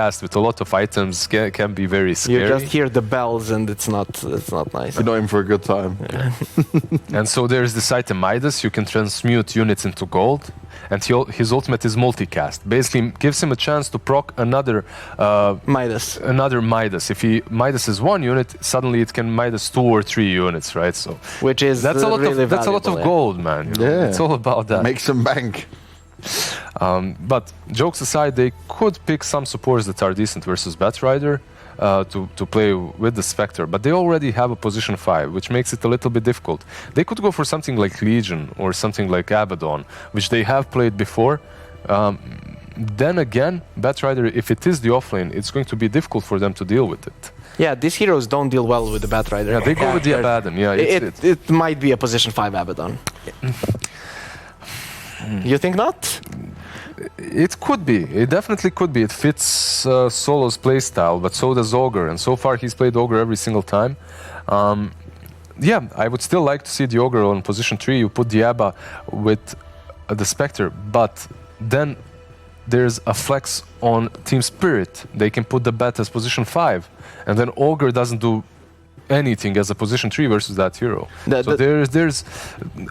cast with a lot of items can be very scary. You just hear the bells and it's not nice. You're not in for a good time. Yeah. And so there's this item Midas. You can transmute units into gold. And his ultimate is multicast. Basically gives him a chance to proc another Midas. Another Midas. If he Midas is one unit, suddenly it can Midas 2 or 3 units, right? So which is that's a lot really of gold, man. You know? Yeah. It's all about that. Make some bank. But jokes aside, they could pick some supports that are decent versus Batrider to play with the Spectre, but they already have a position 5, which makes it a little bit difficult. They could go for something like Legion or something like Abaddon, which they have played before. Then again, Batrider, if it is the offlane, it's going to be difficult for them to deal with it. Yeah, these heroes don't deal well with the Batrider. Yeah, they go with the Abaddon. Yeah, it might be a position 5 Abaddon. You think not? It could be. It definitely could be. It fits Solo's playstyle, but so does Ogre. And so far, he's played Ogre every single time. Yeah, I would still like to see the Ogre on position 3. You put the Abba with the Spectre, but then there's a flex on Team Spirit. They can put the Bat as position 5, and then Ogre doesn't do anything as a position 3 versus that hero.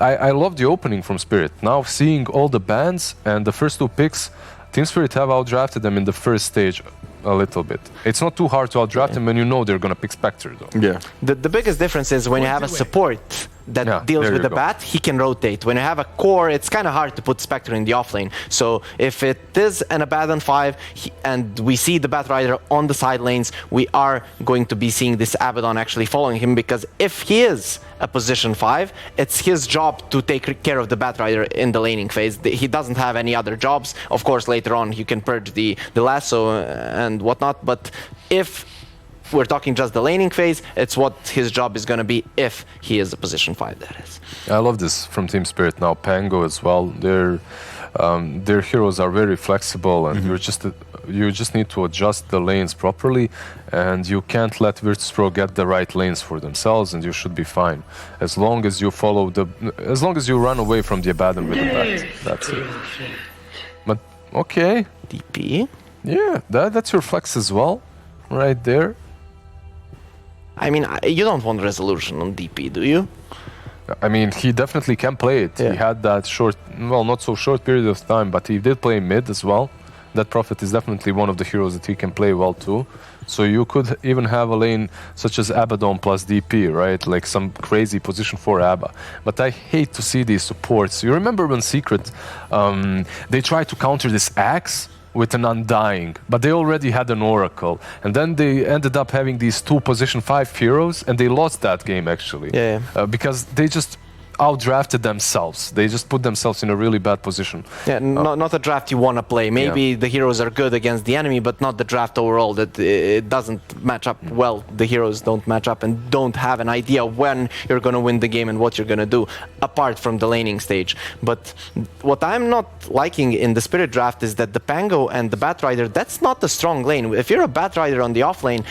I love the opening from Spirit. Now seeing all the bans and the first 2 picks, Team Spirit have outdrafted them in the first stage a little bit. It's not too hard to outdraft them when you know they're going to pick Spectre, though. Yeah. The biggest difference is when you have a support that deals with the bat, he can rotate. When you have a core, it's kind of hard to put Spectre in the offlane. So if it is an Abaddon 5 and we see the Batrider on the side lanes, we are going to be seeing this Abaddon actually following him, because if he is a position 5, it's his job to take care of the Batrider in the laning phase. He doesn't have any other jobs. Of course, later on, you can purge the lasso and whatnot, but if we're talking just the laning phase, it's what his job is going to be if he is a position 5, that is. I love this from Team Spirit now. Pango as well. Their heroes are very flexible, and you just need to adjust the lanes properly, and you can't let Virtus.pro get the right lanes for themselves, and you should be fine. As long as you as long as you run away from the Abaddon with the bat. That's it. But, okay. DP. Yeah, that's your flex as well, right there. I mean, you don't want resolution on DP, do you? I mean, he definitely can play it. Yeah. He had that short, well, not so short period of time, but he did play mid as well. That Prophet is definitely one of the heroes that he can play well too. So you could even have a lane such as Abaddon plus DP, right? Like some crazy position for Abba. But I hate to see these supports. You remember when Secret, they tried to counter this Axe with an Undying, but they already had an Oracle. And then they ended up having these 2 position 5 heroes, and they lost that game actually. Yeah. Because they just outdrafted themselves. They just put themselves in a really bad position. Yeah, not a draft you want to play. Maybe the heroes are good against the enemy, but not the draft overall. That it doesn't match up well. The heroes don't match up and don't have an idea when you're going to win the game and what you're going to do, apart from the laning stage. But what I'm not liking in the Spirit draft is that the Pango and the Batrider, that's not a strong lane. If you're a Batrider on the offlane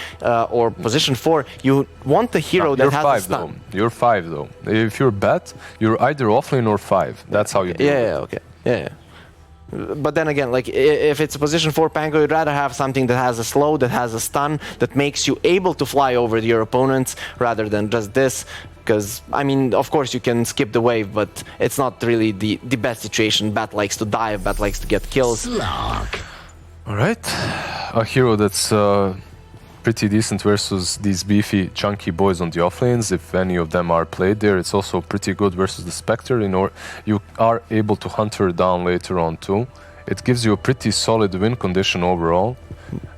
or position 4, you want a hero that has a stun. You're 5 though. If you're Bat, you're either offlane or 5. That's how you do it. Yeah, okay. Yeah. But then again, like if it's a position 4 Pango, you'd rather have something that has a slow, that has a stun, that makes you able to fly over your opponents rather than just this. Because, I mean, of course you can skip the wave, but it's not really the best situation. Bat likes to dive, Bat likes to get kills. Slog. All right. A hero that's pretty decent versus these beefy, chunky boys on the offlanes. If any of them are played there, it's also pretty good versus the Spectre. You are able to hunt her down later on too. It gives you a pretty solid win condition overall.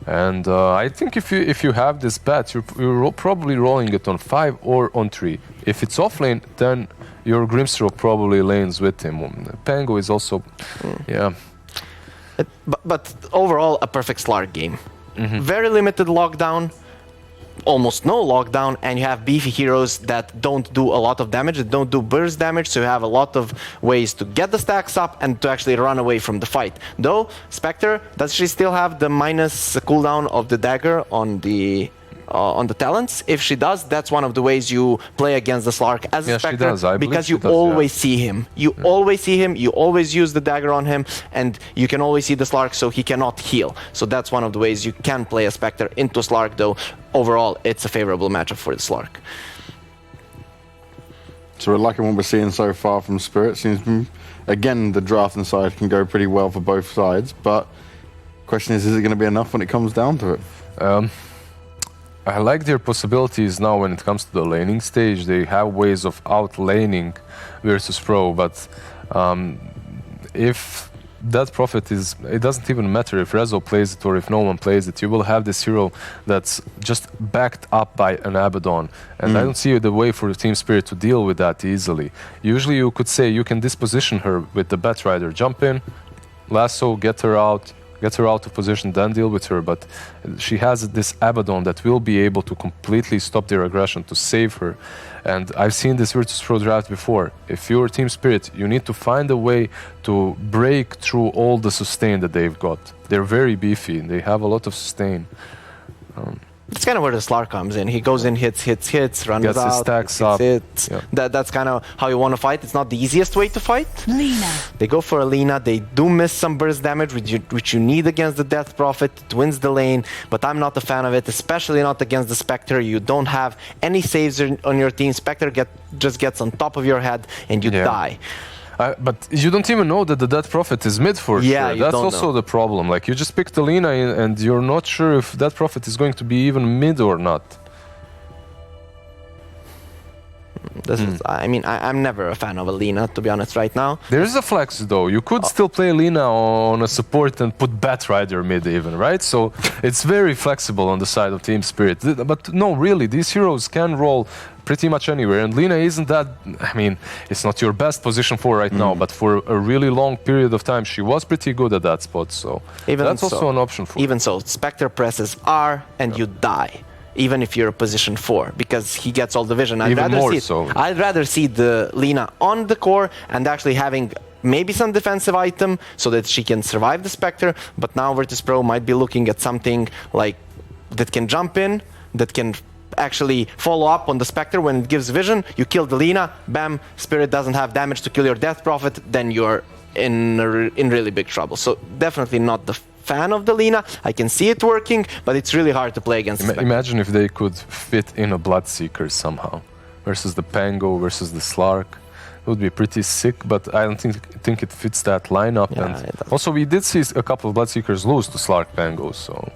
And I think if you have this bat, you're probably rolling it on 5 or on 3. If it's offlane, then your Grimstroke probably lanes with him. Pango is also, yeah. But overall, a perfect Slark game. Very limited lockdown, almost no lockdown, and you have beefy heroes that don't do a lot of damage, that don't do burst damage, so you have a lot of ways to get the stacks up and to actually run away from the fight. Though, Spectre, does she still have the minus cooldown of the dagger on the on the talents. If she does, that's one of the ways you play against the Slark as a Spectre. She does. I because you she does, always see him. You always see him, you always use the dagger on him, and you can always see the Slark, so he cannot heal. So that's one of the ways you can play a Spectre into Slark, though overall it's a favorable matchup for the Slark. So we're liking what we're seeing so far from Spirit. Seems, again, the drafting side can go pretty well for both sides, but question is it going to be enough when it comes down to it? I like their possibilities now when it comes to the laning stage. They have ways of out-laning Virtus.pro, but if that Prophet is, it doesn't even matter if Rezo plays it or if no one plays it, you will have this hero that's just backed up by an Abaddon. And I don't see the way for Team Spirit to deal with that easily. Usually you could say you can disposition her with the Batrider, jump in, lasso, get her out of position, then deal with her. But she has this Abaddon that will be able to completely stop their aggression, to save her. And I've seen this Virtus.pro draft before. If you're Team Spirit, you need to find a way to break through all the sustain that they've got. They're very beefy, and they have a lot of sustain. That's kind of where the Slark comes in. He goes in, hits, runs Gets out, his stacks up. Yeah. That's kind of how you want to fight. It's not the easiest way to fight. Lina. They go for a Lina. They do miss some burst damage, which you need against the Death Prophet. It wins the lane, but I'm not a fan of it, especially not against the Spectre. You don't have any saves on your team. Spectre just gets on top of your head, and you die. But you don't even know that the Death Prophet is mid for sure. That's also the problem. Like, you just picked Alina and you're not sure if that Prophet is going to be even mid or not. I mean, I'm never a fan of Alina, to be honest, right now. There is a flex, though. You could still play Alina on a support and put Batrider mid even, right? So it's very flexible on the side of Team Spirit. But no, really, these heroes can roll pretty much anywhere. And Lina isn't that, I mean, it's not your best position for right now, but for a really long period of time, she was pretty good at that spot. So that's also an option for Even so, Spectre presses R and you die. Even if you're a position 4, because he gets all the vision. I'd rather see the Lina on the core and actually having maybe some defensive item so that she can survive the Spectre. But now Virtus.pro might be looking at something like that can jump in, that can actually follow up on the Spectre when it gives vision. You kill the Lina, bam, Spirit doesn't have damage to kill your Death Prophet, then you're in really big trouble. So definitely not the fan of the Lina. I can see it working, but it's really hard to play against Spectre. Imagine if they could fit in a Bloodseeker somehow versus the Pango versus the Slark. It would be pretty sick, but I don't think it fits that lineup. Yeah, and also, we did see a couple of Bloodseekers lose to Slark Pango, so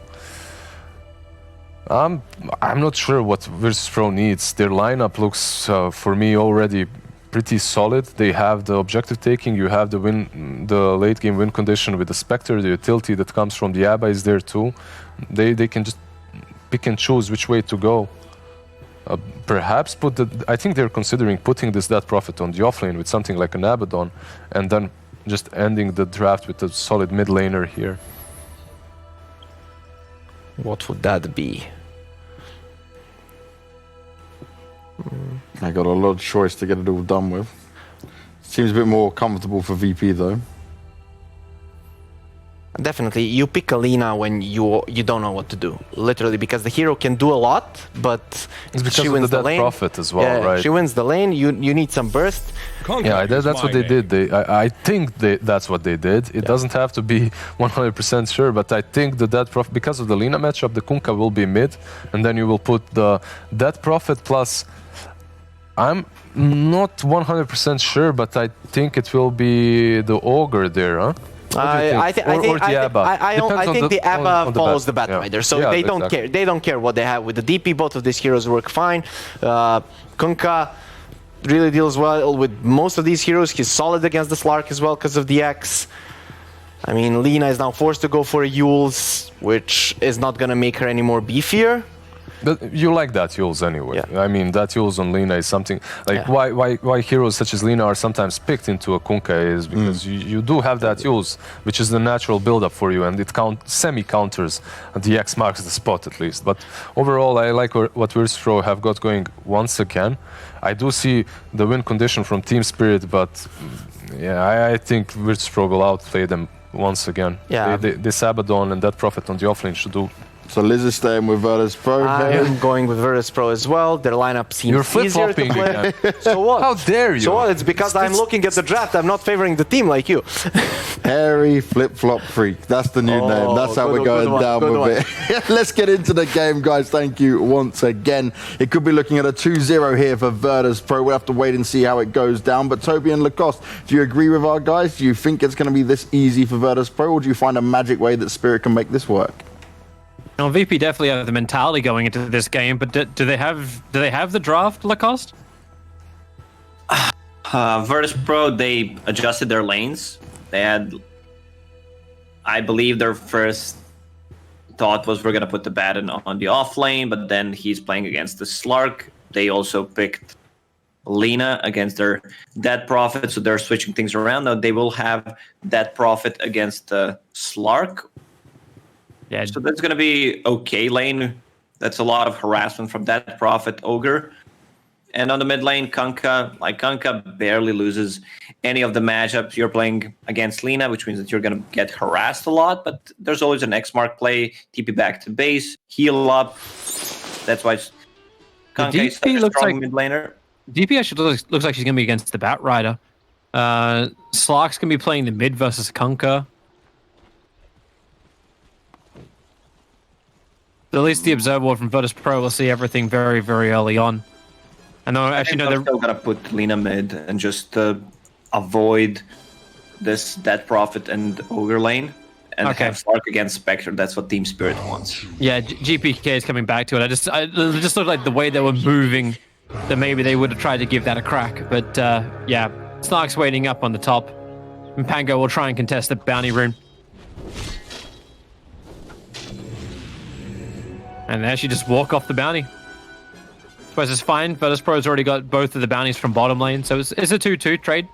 I'm not sure what Virtus.pro needs. Their lineup looks, for me, already pretty solid. They have the objective taking, you have the late game win condition with the Spectre, the utility that comes from the Abba is there too. They can just pick and choose which way to go. Perhaps I think they're considering putting this Death Prophet on the offlane with something like an Abaddon, and then just ending the draft with a solid mid laner here. What would that be? I got a lot of choice to get it all done with. Seems a bit more comfortable for VP though. Definitely, you pick Alina when you don't know what to do, literally, because the hero can do a lot, but it's because she wins of the lane. Prophet as well, right? She wins the lane. You need some burst. Yeah, that's what they did. I think that's what they did. It doesn't have to be 100% sure, but I think the Death Prophet, because of the Lina matchup, the Kunkka will be mid, and then you will put the Death Prophet plus. I'm not 100% sure, but I think it will be the Ogre there, huh? I think the Abba follows the Batrider, so they don't care. They don't care what they have with the DP. Both of these heroes work fine. Kunkka really deals well with most of these heroes. He's solid against the Slark as well because of the X. I mean, Lina is now forced to go for a Yules, which is not going to make her any more beefier. But you like that Yules anyway. Yeah. I mean, that Yules on Lina is something like why heroes such as Lina are sometimes picked into a Kunkka is because you do have that Yules, which is the natural build-up for you, and it semi-counters the X marks the spot at least. But overall, I like what Virtus.pro have got going once again. I do see the win condition from Team Spirit, but yeah, I think Virtus.pro will outplay them once again. Yeah. This Abaddon and that Prophet on the offlane should do So Liz is staying with Virtus.pro. I'm going with Virtus.pro as well. Their lineup seems You're easier to flip-flopping play. So what? How dare you? So what? It's because I'm looking at the draft. I'm not favoring the team like you. Harry Flip-Flop Freak. That's the new name. That's how we're going down with it. Let's get into the game, guys. Thank you once again. It could be looking at a 2-0 here for Virtus.pro. We'll have to wait and see how it goes down. But Toby and Lacoste, do you agree with our guys? Do you think it's going to be this easy for Virtus.pro, or do you find a magic way that Spirit can make this work? Now, VP definitely have the mentality going into this game, but do they have the draft, Lacoste? Virtus.pro, they adjusted their lanes. They had, I believe, their first thought was we're gonna put the Batten on the off lane, but then he's playing against the Slark. They also picked Lina against their Dead Prophet, so they're switching things around. Now they will have Dead Prophet against the Slark. Yeah. So that's going to be okay lane. That's a lot of harassment from that Prophet Ogre. And on the mid lane, Kunkka barely loses any of the matchups. You're playing against Lina, which means that you're going to get harassed a lot, but there's always an X-Mark play, TP back to base, heal up. That's why Kunkka is such a strong mid laner. DP actually looks like she's going to be against the Batrider. Slark's going to be playing the mid versus Kunkka. At least the observer board from Virtus.pro will see everything very, very early on. And though actually no, they're still gonna put Lina mid and just avoid this Dead Prophet and Ogre lane and have Slark against Spectre. That's what Team Spirit wants. Yeah, GPK is coming back to it. It just looked like the way they were moving that maybe they would have tried to give that a crack. But yeah, Slark's waiting up on the top. And Pango will try and contest the bounty rune. And they actually just walk off the bounty. Suppose it's fine. Virtus.pro's already got both of the bounties from bottom lane, so it's a 2-2 trade.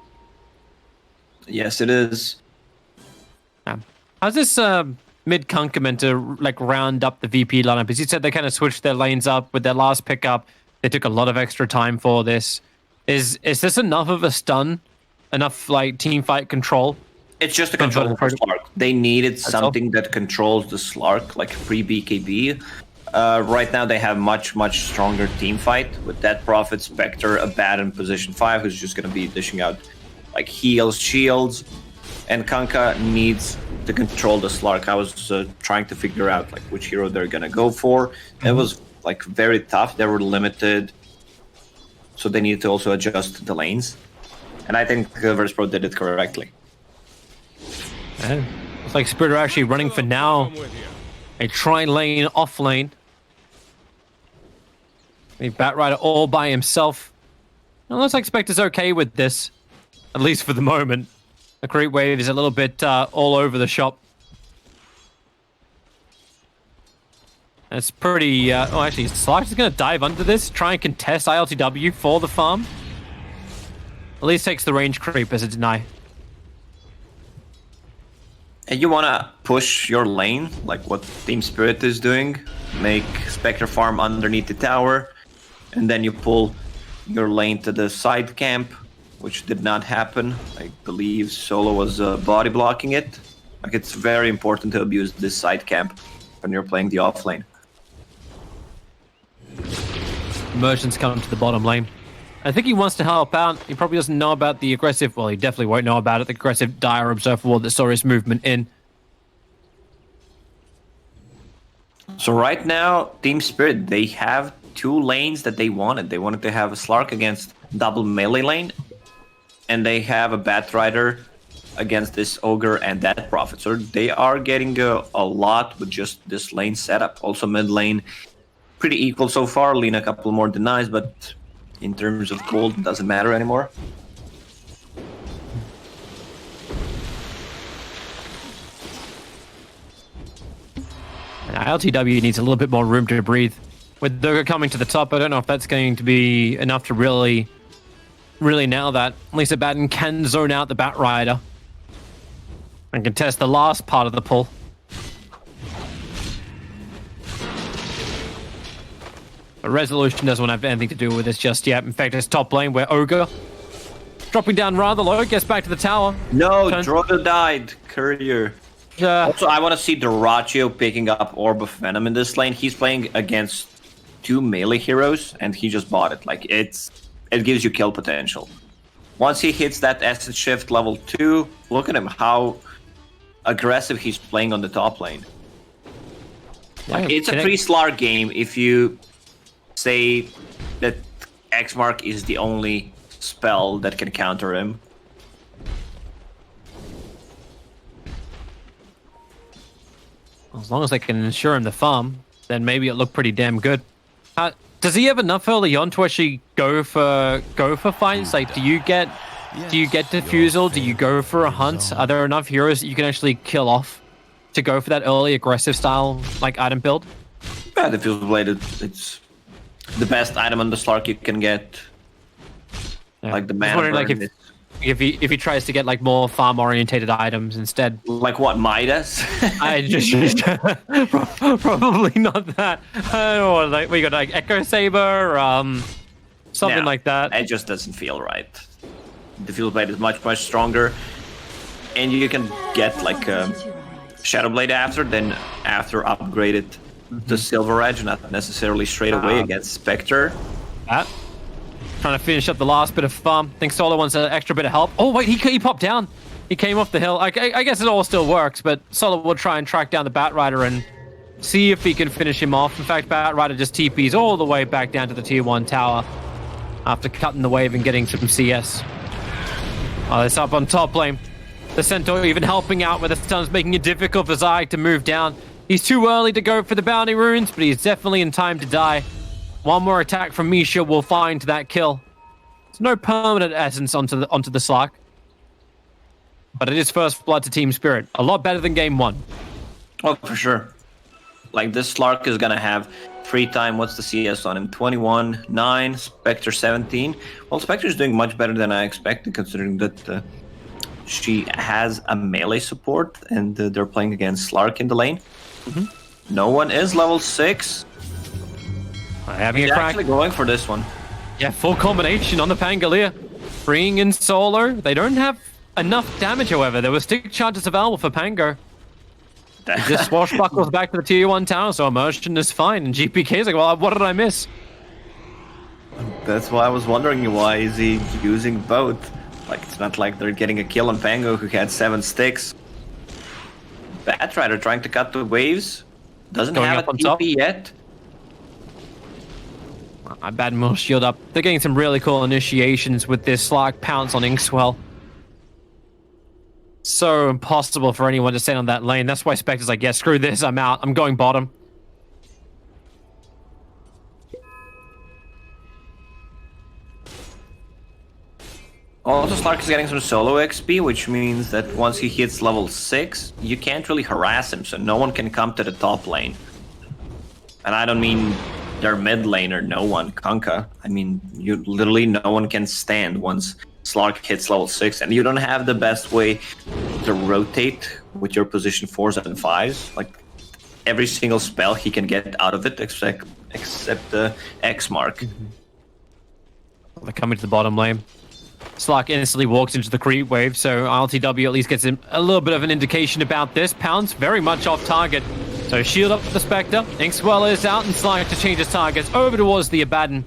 Yes, it is. How's this mid Kunkka meant to like round up the VP lineup? As you said, they kind of switched their lanes up with their last pickup. They took a lot of extra time for this. Is this enough of a stun? Enough like team fight control? It's just a control for Slark. They needed something that controls the Slark, like pre-BKB. Right now they have much stronger team fight with that Prophet, Spectre, a Batten position 5 who's just going to be dishing out like heals, shields, and Kunkka needs to control the Slark. I was trying to figure out like which hero they're going to go for. It was like very tough. They were limited, so they needed to also adjust the lanes, and I think Virtus.pro did it correctly. Yeah. It's like Spirit are actually running for now a tri-lane off lane. The Batrider all by himself. It looks like Spectre's okay with this, at least for the moment. The creep wave is a little bit all over the shop. It's pretty... oh, actually, Slark is going to dive under this, try and contest ILTW for the farm. At least takes the range creep as a deny. And you want to push your lane, like what Team Spirit is doing. Make Spectre farm underneath the tower. And then you pull your lane to the side camp, which did not happen. I believe Solo was body blocking it. Like, it's very important to abuse this side camp when you're playing the off lane. Merchants come to the bottom lane. I think he wants to help out. He probably doesn't know about the aggressive... Well, he definitely won't know about it. The aggressive Dire Observer Ward that saw his movement in. So right now, Team Spirit, they have 2 lanes that they wanted. They wanted to have a Slark against double melee lane. And they have a Batrider against this Ogre and that Prophet. So they are getting a lot with just this lane setup. Also mid lane, pretty equal so far. Lina a couple more denies, but... in terms of gold, it doesn't matter anymore. And ILTW needs a little bit more room to breathe. With Doga coming to the top, I don't know if that's going to be enough to really nail that. At least the Batten can zone out the Batrider and contest the last part of the pull. But Resolution doesn't want to have anything to do with this just yet. In fact, it's top lane where Ogre, dropping down rather low, gets back to the tower. No, Drogo died. Courier. Also, I want to see Dyrachyo picking up Orb of Venom in this lane. He's playing against 2 melee heroes, and he just bought it. Like, it gives you kill potential. Once he hits that Acid Shift level 2, look at him, how aggressive he's playing on the top lane. Like, it's a 3-Slark game if you say that X-Mark is the only spell that can counter him. As long as they can ensure him the farm, then maybe it looked pretty damn good. Does he have enough early on to actually go for fights? Like, do you get Diffusal? Do you go for a hunt? Are there enough heroes that you can actually kill off to go for that early aggressive style like item build? Yeah, the Diffusal Blade, it's the best item on the Slark you can get. Yeah. Like the mana burn. If he tries to get like more farm orientated items instead. Like what, Midas? I just probably not that. I don't know, like we got like Echo Saber, something like that. It just doesn't feel right. The Field Blade is much stronger, and you can get like Shadow Blade after upgrade it to Silver Edge, not necessarily straight away against Spectre. Trying to finish up the last bit of farm. I think Solo wants an extra bit of help. Oh wait, he popped down. He came off the hill. I guess it all still works, but Solo will try and track down the Bat Rider and see if he can finish him off. In fact, Bat Rider just TPs all the way back down to the tier 1 tower after cutting the wave and getting some CS. Oh, it's up on top lane. The Centaur even helping out with the stuns, making it difficult for Zayek to move down. He's too early to go for the bounty runes, but he's definitely in time to die. One more attack from Misha will find that kill. There's no permanent essence onto the Slark. But it is first blood to Team Spirit. A lot better than game 1. Oh, for sure. Like, this Slark is gonna have free time. What's the CS on him? 21, 9, Spectre 17. Well, Spectre's doing much better than I expected, considering that she has a melee support, and they're playing against Slark in the lane. No one is level 6. Having He's a crack. actually going for this one. Yeah, full combination on the Pangolier. Bringing in Solo. They don't have enough damage, however. There were stick charges available for Pango. He just swashbuckles back to the tier 1 tower, so Immersion is fine. And GPK's like, well, what did I miss? That's why I was wondering, why is he using both? Like, it's not like they're getting a kill on Pango, who had 7 sticks. Bat Rider trying to cut the waves. Doesn't Going have up a on top. TP yet. Bad will shield up. They're getting some really cool initiations with this Slark pounce on Inkswell. So impossible for anyone to stand on that lane. That's why Spectre's like, yeah, screw this, I'm out. I'm going bottom. Also, Slark is getting some solo XP, which means that once he hits level 6, you can't really harass him, so no one can come to the top lane. And I don't mean their mid laner, no one, Kanka. I mean, literally no one can stand once Slark hits level 6, and you don't have the best way to rotate with your position 4s and 5s. Like, every single spell he can get out of it, except the X mark. They're coming to the bottom lane. Slark instantly walks into the creep wave, so LTW at least gets him a little bit of an indication about this. Pounce very much off target. So shield up the Spectre. Inkswell is out, and Slark to change his targets over towards the Abaddon.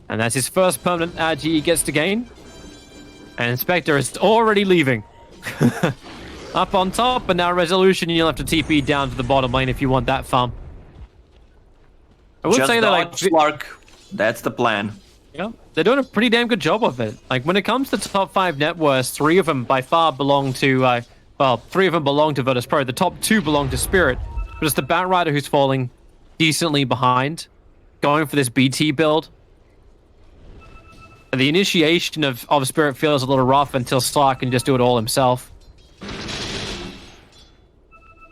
And that's his first permanent AG he gets to gain. And Spectre is already leaving. Up on top, but now Resolution, you'll have to TP down to the bottom lane if you want that farm. I would Just say that, like, Slark, that's the plan. Yeah, they're doing a pretty damn good job of it. Like, when it comes to top 5 net worths, 3 of them by far belong to, 3 of them belong to Virtus.pro. The top 2 belong to Spirit. But it's the Bat Rider who's falling decently behind, going for this BT build. And the initiation of Spirit feels a little rough until Slark can just do it all himself.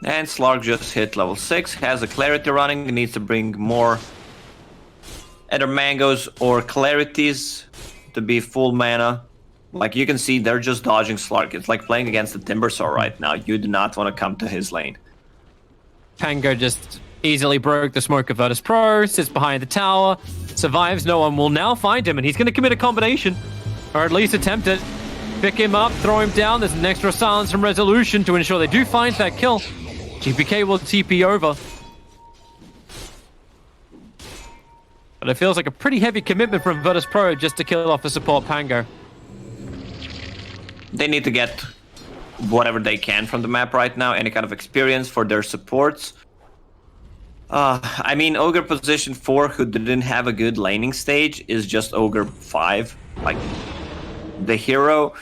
And Slark just hit level 6, has a Clarity running, needs to bring more either Mangoes or Clarities to be full mana. Like, you can see they're just dodging Slark. It's like playing against the Timbersaw right now. You do not want to come to his lane. Pango just easily broke the smoke of Virtus.pro, sits behind the tower, survives. No one will now find him, and he's going to commit a combination, or at least attempt it. Pick him up, throw him down. There's an extra silence from Resolution to ensure they do find that kill. GPK will TP over. But it feels like a pretty heavy commitment from Virtus.pro just to kill off the support Pango. They need to get whatever they can from the map right now, any kind of experience for their supports. I mean, Ogre position 4, who didn't have a good laning stage, is just Ogre 5. Like, the hero,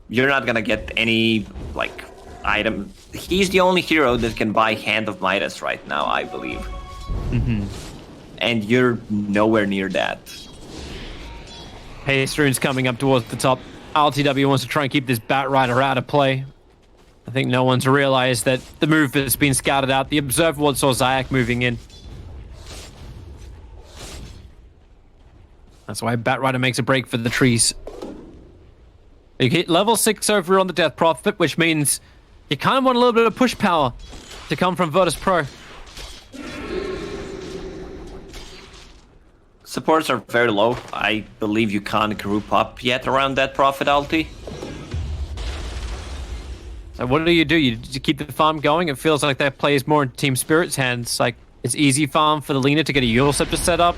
you're not gonna get any, like, item. He's the only hero that can buy Hand of Midas right now, I believe. Mm-hmm. And you're nowhere near that. Haste Rune's coming up towards the top. LTW wants to try and keep this Bat Rider out of play. I think no one's realized that the move has been scouted out. The Observer Ward saw Zayak moving in. That's why Bat Rider makes a break for the trees. You hit level 6 over on the Death Prophet, which means you kind of want a little bit of push power to come from Virtus.pro. Supports are very low. I believe you can't group up yet around that Prophet ulti. So what do? You keep the farm going? It feels like that plays more in Team Spirit's hands. Like, it's easy farm for the Lina to get a Eul Scepter set up.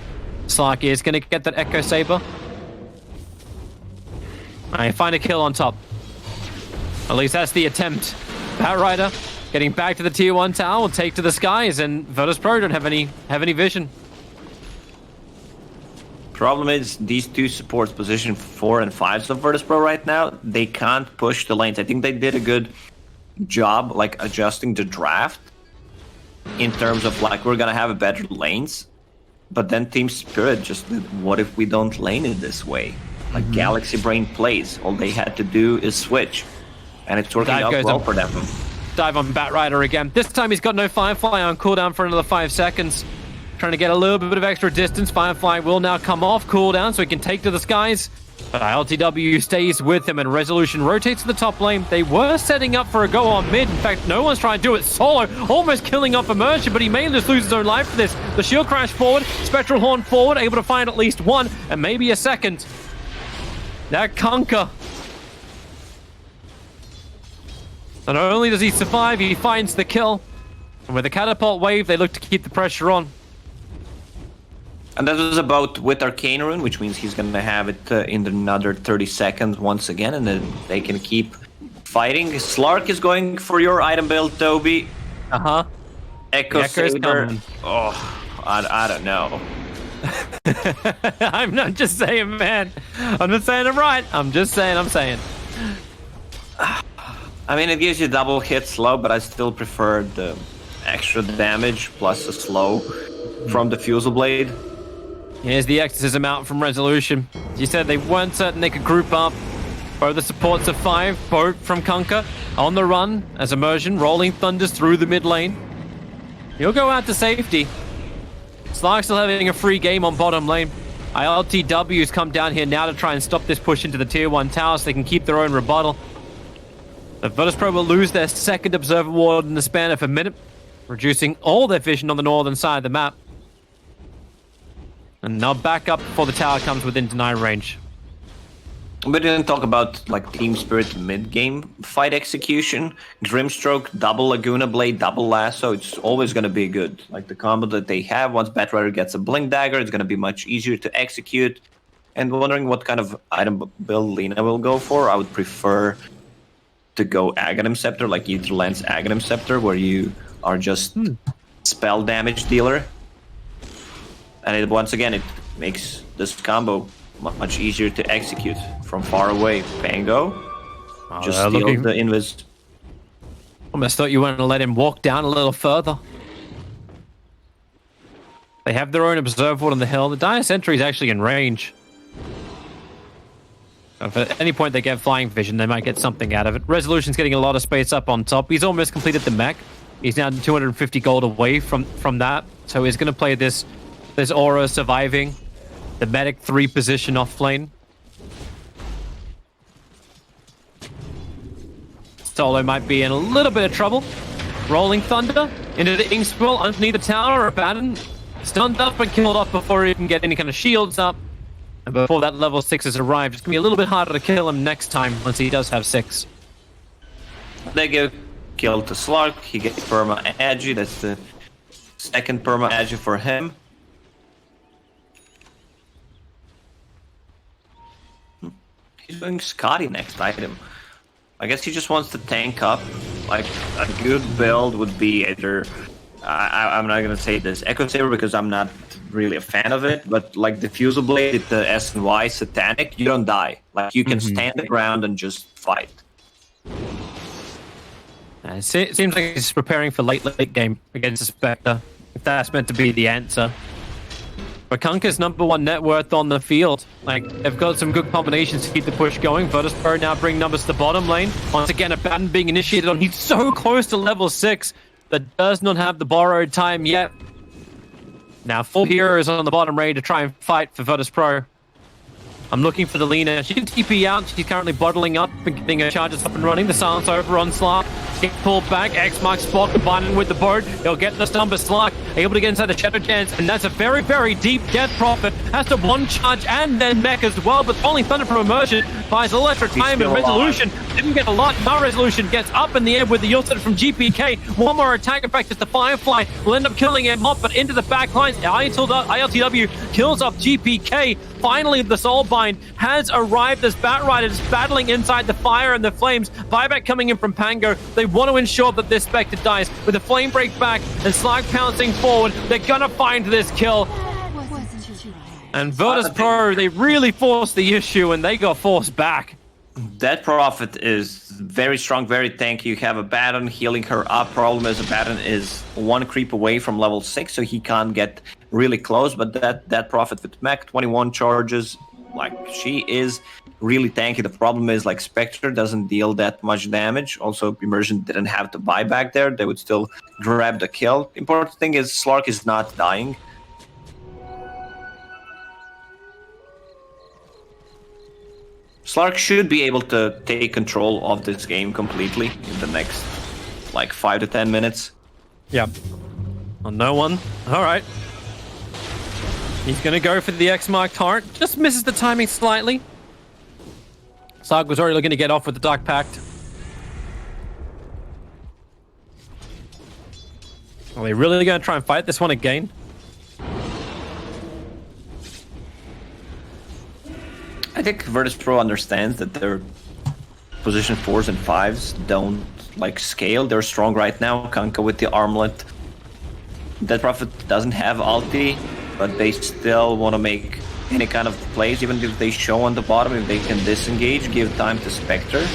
Slark is going to get that Echo Saber. Alright, find a kill on top. At least that's the attempt. Bat Rider getting back to the tier 1 tower will take to the skies, and Virtus.pro don't have any vision. Problem is, these two supports, position 4 and 5s of Virtus.pro right now, they can't push the lanes. I think they did a good job, like, adjusting the draft in terms of, like, we're gonna have a better lanes. But then Team Spirit just did, what if we don't lane it this way? Like, Galaxy Brain plays. All they had to do is switch. And it's working out well for them. Dive on Bat Rider again. This time he's got no Firefly on cooldown for another 5 seconds. Trying to get a little bit of extra distance. Firefly will now come off cooldown so he can take to the skies. But LTW stays with him and Resolution rotates to the top lane. They were setting up for a go on mid. In fact, no one's trying to do it solo. Almost killing off Immersion, but he may just lose his own life for this. The shield crash forward, Spectral Horn forward, able to find at least one and maybe a second. That Kunkka. Not only does he survive, he finds the kill. And with the catapult wave, they look to keep the pressure on. And that was about with Arcane Rune, which means he's going to have it in another 30 seconds once again, and then they can keep fighting. Slark is going for your item build, Toby. Uh-huh. Echo Saber. Oh, I don't know. I'm not just saying, man. I'm not saying I'm right. I'm just saying I'm saying. I mean, it gives you double hit slow, but I still prefer the extra damage plus the slow from the Fusel Blade. Here's the Exorcism out from Resolution. You said they weren't certain they could group up. Both the supports of 5, both from Kunkka, on the run as Immersion, rolling thunders through the mid lane. He'll go out to safety. Slark still having a free game on bottom lane. ILTW's come down here now to try and stop this push into the tier 1 tower so they can keep their own rebuttal. The Virtus.pro will lose their second Observer Ward in the span of a minute, reducing all their vision on the northern side of the map. And now back up before the tower comes within deny range. We didn't talk about, like, Team Spirit mid-game fight execution. Grimstroke, double Laguna Blade, double Lasso. It's always going to be good. Like, the combo that they have, once Bat Rider gets a Blink Dagger, it's going to be much easier to execute. And wondering what kind of item build Lina will go for. I would prefer to go Aghanim Scepter, like Ether Lens Aghanim Scepter, where you are just spell damage dealer. And once again, it makes this combo much easier to execute from far away. Pango, just steal the invis. Almost thought you wanted to let him walk down a little further. They have their own Observer Ward on the hill. The Dire Sentry is actually in range. If at any point they get flying vision, they might get something out of it. Resolution's getting a lot of space up on top. He's almost completed the mech. He's now 250 gold away from that. So he's going to play this Aura surviving. The Medic 3 position off lane. Solo might be in a little bit of trouble. Rolling Thunder into the Inksquill underneath the tower. Abaddon stunned up and killed off before he can get any kind of shields up. And before that level 6 has arrived, it's going to be a little bit harder to kill him next time once he does have 6. They give kill to Slark, he gets perma agi, that's the second perma agi for him. He's doing Scotty next item. I guess he just wants to tank up. Like, a good build would be either... I'm not gonna say this Echo Saber because I'm not really a fan of it, but like Diffusal Blade, the S and Y Satanic, you don't die. Like, you can stand the ground and just fight. It seems like he's preparing for late game against the Spectre, if that's meant to be the answer. But Kunkka's #1 net worth on the field. Like, they've got some good combinations to keep the push going. Virtus.pro now bring numbers to the bottom lane. Once again, a baton being initiated on. He's so close to level 6, but does not have the borrowed time yet. Now, 4 heroes on the bottom ready to try and fight for Virtus.pro. I'm looking for the Lina. She can TP out. She's currently bottling up and getting her charges up and running. The silence over on Slark. Get pulled back. X marks spot combining with the boat. He'll get the stun, but Slark able to get inside the Shadow Dance, and that's a very, very deep death profit. Has to one charge and then mech as well, but only Thunder from Immersion buys electric time and Resolution. Didn't get a lot. No Resolution gets up in the air with the Ultimate from GPK. One more attack. In fact, it's the Firefly will end up killing him off, but into the back lines. ILTW kills off GPK. Finally, the Soulbind has arrived as Batrider is battling inside the fire and the flames. Buyback coming in from Pango. They want to ensure that this Spectre dies. With the flame break back and Slark pouncing forward, they're gonna find this kill. And Virtus.pro, they really forced the issue and they got forced back. That Prophet is very strong, very tanky. You have a Baton healing her up. Problem is, a Baton is 1 creep away from level 6, so he can't get really close. But that Prophet with mech, 21 charges, like, she is really tanky. The problem is, like, Spectre doesn't deal that much damage. Also, Immersion didn't have to buy back there. They would still grab the kill. Important thing is Slark is not dying. Slark should be able to take control of this game completely in the next, like, 5 to 10 minutes. Yep. On no one. All right. He's going to go for the X-Mark Torrent. Just misses the timing slightly. Slark was already looking to get off with the Dark Pact. Are they really going to try and fight this one again? I think Virtus.pro understands that their position 4s and 5s don't, like, scale. They're strong right now. Kunkka with the armlet. That Prophet doesn't have ulti, but they still want to make any kind of plays, even if they show on the bottom. If they can disengage, give time to Spectre.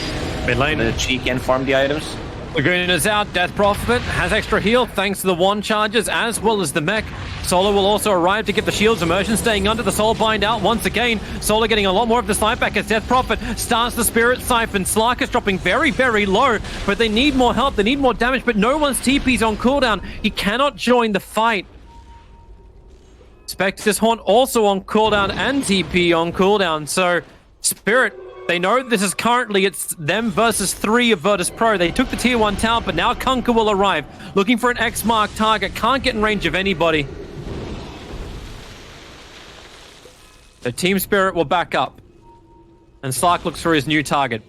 Mid lane. That she can farm the items. Lagoon is out. Death Prophet has extra heal thanks to the 1 charges as well as the mech. Solo will also arrive to get the shields. Immersion staying under the Soulbind out once again. Solo getting a lot more of the snipe back as Death Prophet starts the Spirit Siphon. Slark is dropping very, very low, but they need more help. They need more damage, but no one's TP's on cooldown. He cannot join the fight. Spectre's Haunt also on cooldown and TP on cooldown, so Spirit, they know this is currently, it's them versus 3 of Virtus.pro. They took the tier 1 tower, but now Kunkka will arrive. Looking for an X-Mark target. Can't get in range of anybody. So Team Spirit will back up. And Slark looks for his new target.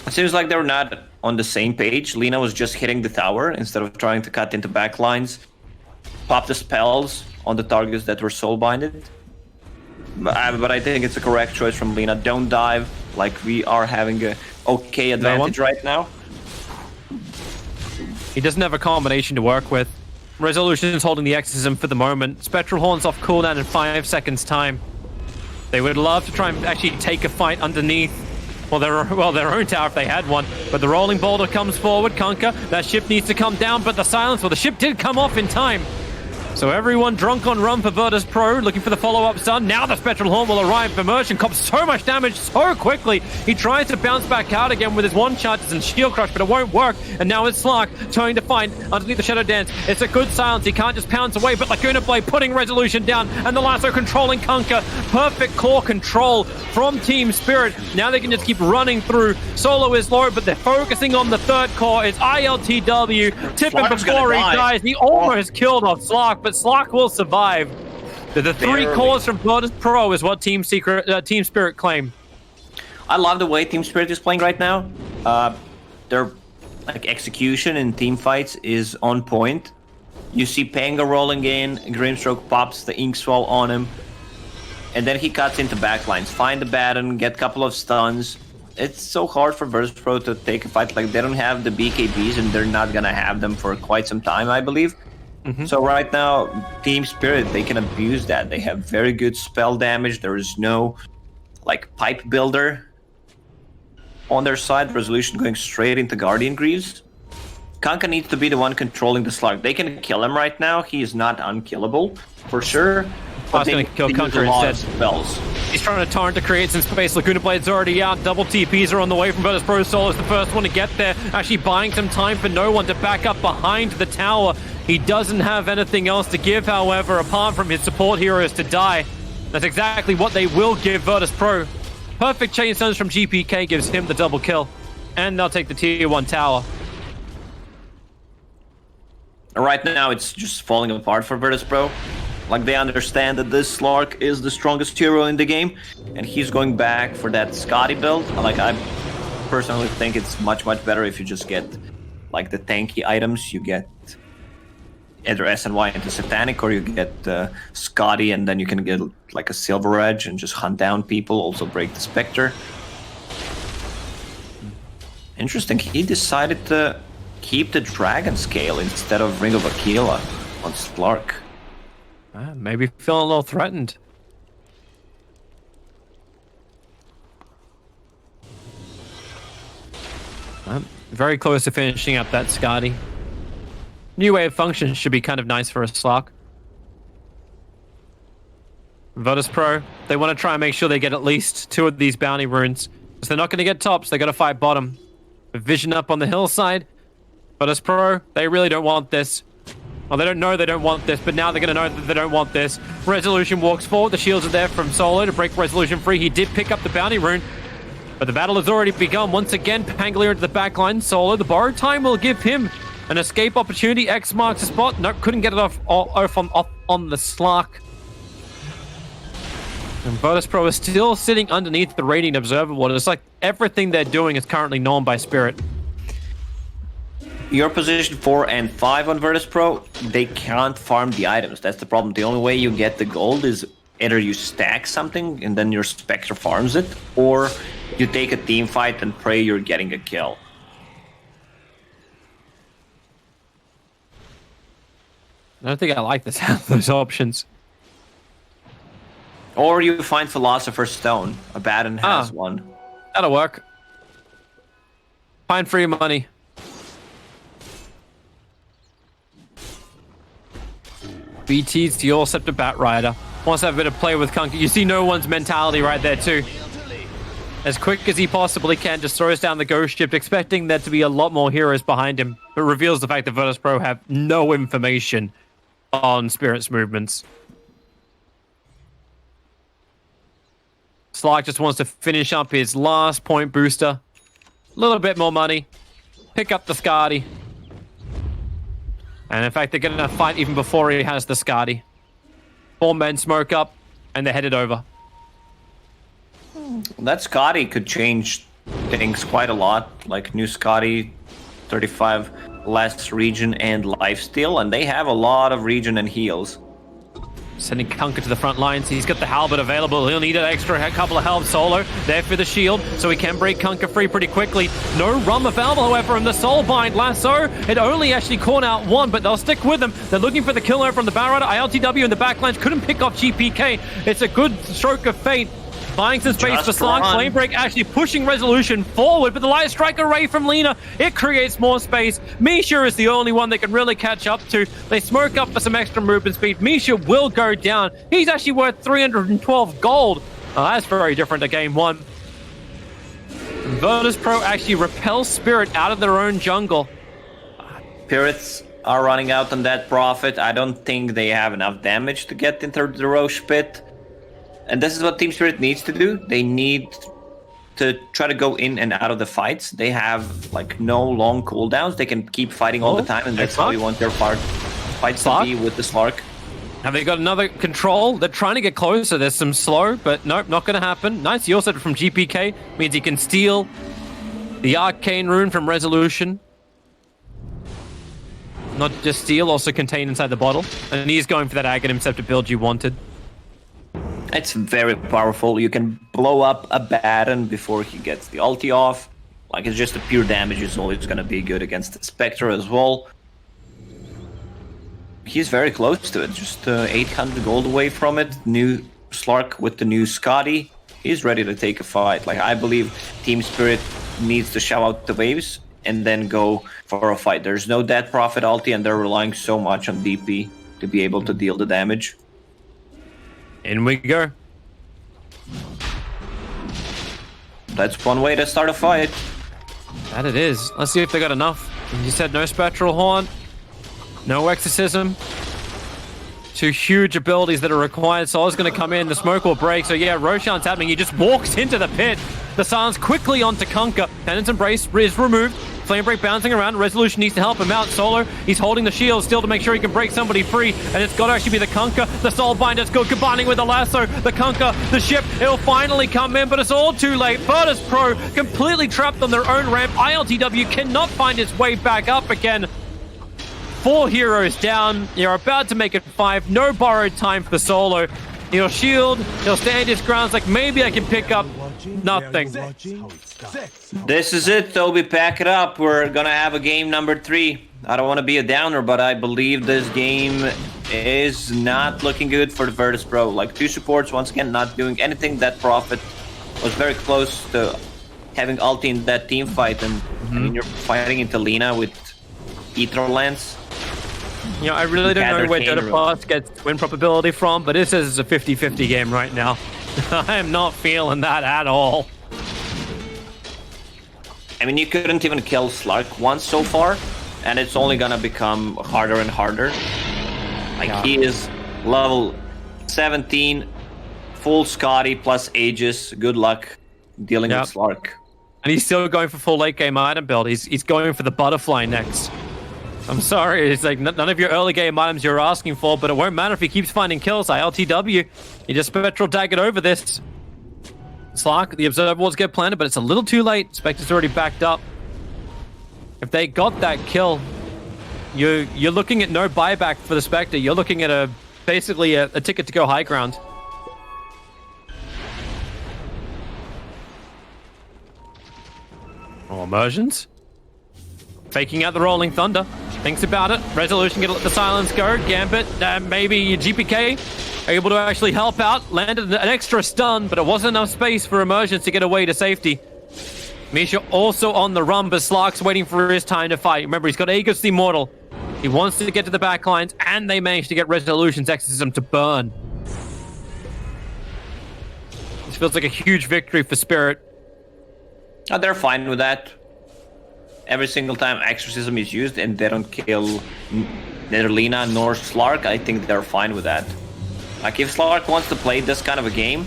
It seems like they're not on the same page. Lina was just hitting the tower instead of trying to cut into backlines. Pop the spells on the targets that were soul-binded. But I think it's a correct choice from Lina. Don't dive. Like, we are having a okay advantage right now. He doesn't have a combination to work with. Resolution is holding the Exorcism for the moment. Spectral Horns off cooldown in 5 seconds time. They would love to try and actually take a fight underneath. Their own tower if they had one. But the Rolling Boulder comes forward. Kunkka, that ship needs to come down, but the silence, the ship did come off in time. So everyone drunk on rum for Virtus.pro, looking for the follow-up stun. Now the Spectral Horn will arrive. Immersion cops so much damage so quickly. He tries to bounce back out again with his 1 charges and shield crush, but it won't work. And now it's Slark trying to find underneath the Shadow Dance. It's a good silence. He can't just pounce away, but Laguna Blade putting Resolution down, and the lasso controlling Kunkka. Perfect core control from Team Spirit. Now they can just keep running through. Solo is low, but they're focusing on the 3rd core. It's ILTW. Tipping before he dies. He almost killed off Slark, but Slark will survive. The three cores from Virtus.pro is what Team Spirit claim. I love the way Team Spirit is playing right now. Their execution in team fights is on point. You see Panga rolling in, Grimstroke pops the Ink Swell on him, and then he cuts into backlines. Find the Baton, get a couple of stuns. It's so hard for Virtus.pro to take a fight. Like, they don't have the BKBs, and they're not gonna have them for quite some time, I believe. So right now, Team Spirit, they can abuse that. They have very good spell damage. There is no pipe builder on their side. Resolution going straight into Guardian Greaves. Kanka needs to be the one controlling the Slark. They can kill him right now. He is not unkillable, for sure. But they gonna kill Kanka instead. Spells. He's trying to torrent to create some space. Laguna Blade's already out. Double TPs are on the way from Virtus.pro. Solo is the first one to get there. Actually buying some time for no one to back up behind the tower. He doesn't have anything else to give, however, apart from his support heroes to die. That's exactly what they will give Virtus.pro. Perfect chain stuns from GPK gives him the double kill. And they'll take the tier 1 tower. Right now, it's just falling apart for Virtus.pro. They understand that this Slark is the strongest hero in the game, and he's going back for that Scotty build. I personally think it's much better if you just get the tanky items. You get either SNY into Satanic, or you get Scotty, and then you can get a Silver Edge and just hunt down people, also break the Spectre. Interesting, he decided to keep the Dragon Scale instead of Ring of Aquila on Slark. Maybe feeling a little threatened. Very close to finishing up that Scotty. New wave function should be kind of nice for a Slark. Virtus.pro, they want to try and make sure they get at least 2 of these bounty runes. Because they're not going to get tops, they got to fight bottom. Vision up on the hillside. Virtus.pro, they really don't want this. Well, they don't know they don't want this, but now they're going to know that they don't want this. Resolution walks forward. The shields are there from Solo to break Resolution free. He did pick up the bounty rune, but the battle has already begun. Once again, Pangolier into the backline. Solo, the borrowed time will give him an escape opportunity. X marks the spot. Nope, couldn't get it off on the Slark. And Virtus.pro is still sitting underneath the Radiant Observer Ward. It's like everything they're doing is currently known by Spirit. Your position 4 and 5 on Virtus.pro, they can't farm the items. That's the problem. The only way you get the gold is either you stack something and then your Spectre farms it, or you take a team fight and pray you're getting a kill. I don't think I like those options. Or you find Philosopher's Stone. Abaddon has one. That'll work. Find free money. BT's the All-Scepter Bat Rider. Wants to have a bit of play with Kunka. You see no one's mentality right there too. As quick as he possibly can, just throws down the ghost ship, expecting there to be a lot more heroes behind him, but reveals the fact that Virtus.pro have no information on Spirit's movements. Slark just wants to finish up his last point booster. A little bit more money. Pick up the Scotty. And in fact, they're going to fight even before he has the Scotty. 4 men smoke up, and they're headed over. That Scotty could change things quite a lot. New Scotty, 35 less regen and lifesteal, and they have a lot of regen and heals. Sending Kunka to the front lines. He's got the halberd available. He'll need an extra couple of health. Solo there for the shield, so he can break Kunka free pretty quickly. No rum available, however, in the Soulbind lasso. It only actually caught out 1, but they'll stick with him. They're looking for the kill over from the Barrada. ILTW in the backlines couldn't pick off GPK. It's a good stroke of fate. Buying some space for Slark. Flamebreak actually pushing Resolution forward, but the Light Strike array from Lina, it creates more space. Misha is the only one they can really catch up to. They smoke up for some extra movement speed. Misha will go down. He's actually worth 312 gold. Oh, that's very different to game 1. Virtus.pro actually repels Spirit out of their own jungle. Spirits are running out on that Prophet. I don't think they have enough damage to get into the Roche Pit. And this is what Team Spirit needs to do. They need to try to go in and out of the fights. They have no long cooldowns. They can keep fighting all the time, and that's how you want their fights to be with the Slark. Have they got another control? They're trying to get closer. There's some slow, but nope, not going to happen. Nice heal set from GPK. Means he can steal the Arcane Rune from Resolution. Not just steal, also contain inside the bottle. And he's going for that Aghanim Scepter build you wanted. It's very powerful. You can blow up a Baron before he gets the ulti off. Like, it's just the pure damage is always going to be good against the Spectre as well. He's very close to it, just 800 gold away from it. New Slark with the new Scotty. He's ready to take a fight. Like, I believe Team Spirit needs to shout out the waves and then go for a fight. There's no Dead Prophet ulti, and they're relying so much on DP to be able to deal the damage. In we go. That's one way to start a fight. That it is. Let's see if they got enough. You said no Spectral Horn. No Exorcism. Two huge abilities that are required. Solar's going to come in. The smoke will break. So yeah, Roshan's happening. He just walks into the pit. The silence quickly onto Kunkka. Penance Embrace is removed. Flame Break bouncing around. Resolution needs to help him out. Solo, he's holding the shield still to make sure he can break somebody free. And it's got to actually be the Kunkka. The Soulbinder's good, combining with the lasso. The Kunkka, the ship, it'll finally come in, but it's all too late. Virtus.pro completely trapped on their own ramp. ILTW cannot find its way back up again. 4 heroes down. You're about to make it 5. No borrowed time for Solo. He'll shield. He'll stand his grounds like maybe I can pick up nothing. This is it, Toby. Pack it up. We're going to have a game number 3. I don't want to be a downer, but I believe this game is not looking good for the Virtus.pro. Like, 2 supports, once again, not doing anything. That Prophet was very close to having ulti in that team fight. And I mean, you're fighting into Lina with Ether Lance. You know, I really don't know where Dota gets win probability from, but it says it's a 50-50 game right now. I am not feeling that at all. I mean, you couldn't even kill Slark once so far, and it's only gonna become harder and harder. Like, he is level 17, full Scotty plus Aegis. Good luck dealing with Slark. And he's still going for full late game item build. He's going for the butterfly next. I'm sorry, it's like none of your early game items you're asking for, but it won't matter if he keeps finding kills. ILTW, he just Spectral Daggered over this. Slark, the Observer Wards get planted, but it's a little too late. Spectre's already backed up. If they got that kill, you're looking at no buyback for the Spectre. You're looking at basically a ticket to go high ground. Oh, immersions? Faking out the Rolling Thunder. Thinks about it. Resolution gonna let the silence go. Gambit, maybe GPK able to actually help out. Landed an extra stun, but it wasn't enough space for Immersions to get away to safety. Misha also on the run, but Slark's waiting for his time to fight. Remember, he's got Aegis the Immortal. He wants to get to the back lines, and they managed to get Resolution's Exorcism to burn. This feels like a huge victory for Spirit. Oh, they're fine with that. Every single time Exorcism is used and they don't kill neither Lina nor Slark, I think they're fine with that. Like, if Slark wants to play this kind of a game,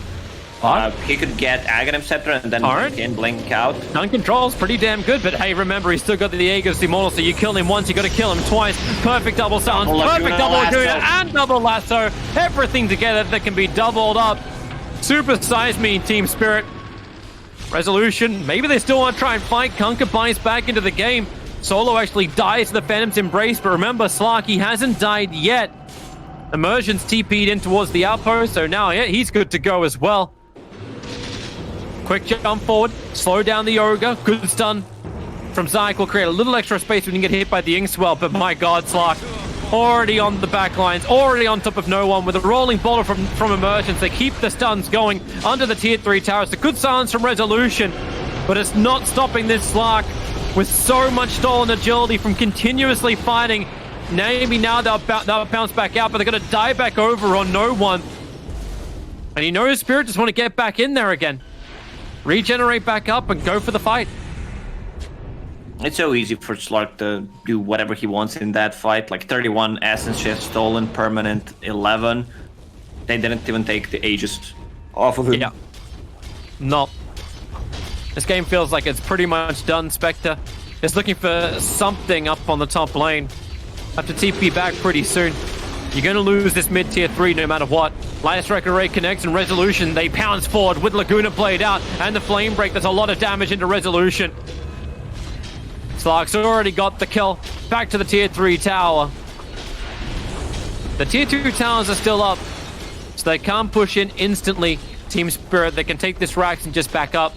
he could get Aghanim Scepter and then blink out. Stun control's pretty damn good, but hey, remember, he's still got the Aegis Immortal, so you kill him once, you gotta kill him twice. Perfect double silence, perfect double Laguna, and double lasso. Everything together that can be doubled up. Super size me, Team Spirit. Resolution, maybe they still want to try and fight. Kunkka buys back into the game. Solo actually dies to the Phantom's Embrace, but remember, Slark, he hasn't died yet. Immersion's TP'd in towards the outpost, so now he's good to go as well. Quick jump forward, slow down the Ogre, good stun from Zyke will create a little extra space when you get hit by the Inkswell, but my god, Slark, already on the back lines, already on top of no one with a rolling boulder from Immersions. They keep the stuns going under the tier 3 towers. The good silence from Resolution, but it's not stopping this Slark with so much stolen agility from continuously fighting. Maybe now they'll bounce back out, but they're going to die back over on no one. And you know Spirit just want to get back in there again. Regenerate back up and go for the fight. It's so easy for Slark to do whatever he wants in that fight. Like 31 Essence Shift stolen, permanent 11. They didn't even take the Aegis off of him. Yeah. No. This game feels like it's pretty much done. Spectre is looking for something up on the top lane. Have to TP back pretty soon. You're going to lose this mid-tier 3 no matter what. Light Strike Array connects and Resolution, they pounce forward with Laguna played out and the Flame Break. There's a lot of damage into Resolution. Slark's already got the kill. Back to the tier 3 tower. The tier 2 towers are still up, so they can't push in instantly. Team Spirit, they can take this Rax and just back up.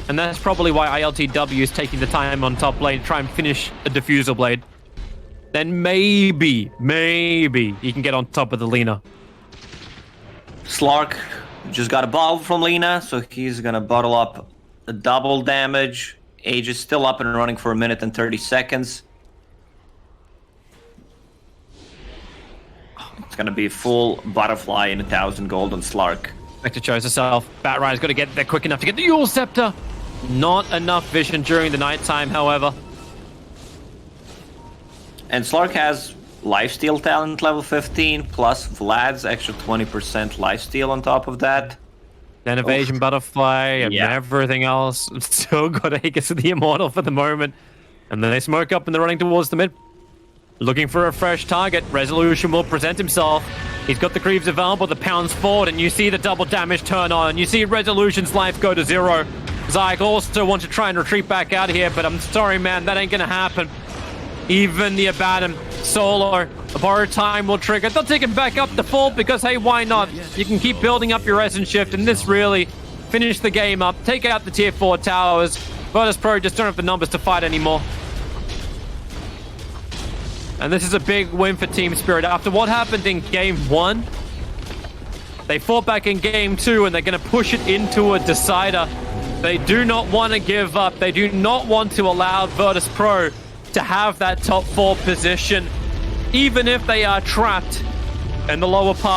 And that's probably why ILTW is taking the time on top lane to try and finish a Diffusal Blade. Then maybe he can get on top of the Lina. Slark just got a bottle from Lina, so he's gonna bottle up the double damage. Age is still up and running for 1 minute and 30 seconds. It's gonna be full butterfly in 1,000 gold on Slark. Vector chose herself. Batrider's got to get there quick enough to get the Yule Scepter. Not enough vision during the nighttime, however. And Slark has lifesteal talent level 15, plus Vlad's extra 20% lifesteal on top of that. Then Evasion Butterfly and everything else. Still got Aegis of the Immortal for the moment. And then they smoke up and they're running towards the mid. Looking for a fresh target. Resolution will present himself. He's got the creeps available, the pounds forward, and you see the double damage turn on. You see Resolution's life go to 0. Zyke also wants to try and retreat back out here, but I'm sorry, man, that ain't gonna happen. Even the Abaddon, Solar, a borrowed time will trigger. They'll take him back up the full because, hey, why not? You can keep building up your Essence Shift, and this really finish the game up. Take out the tier 4 towers. Virtus.pro just don't have the numbers to fight anymore. And this is a big win for Team Spirit. After what happened in Game 1, they fought back in Game 2, and they're going to push it into a decider. They do not want to give up. They do not want to allow Virtus.pro to have that top 4 position, even if they are trapped in the lower part.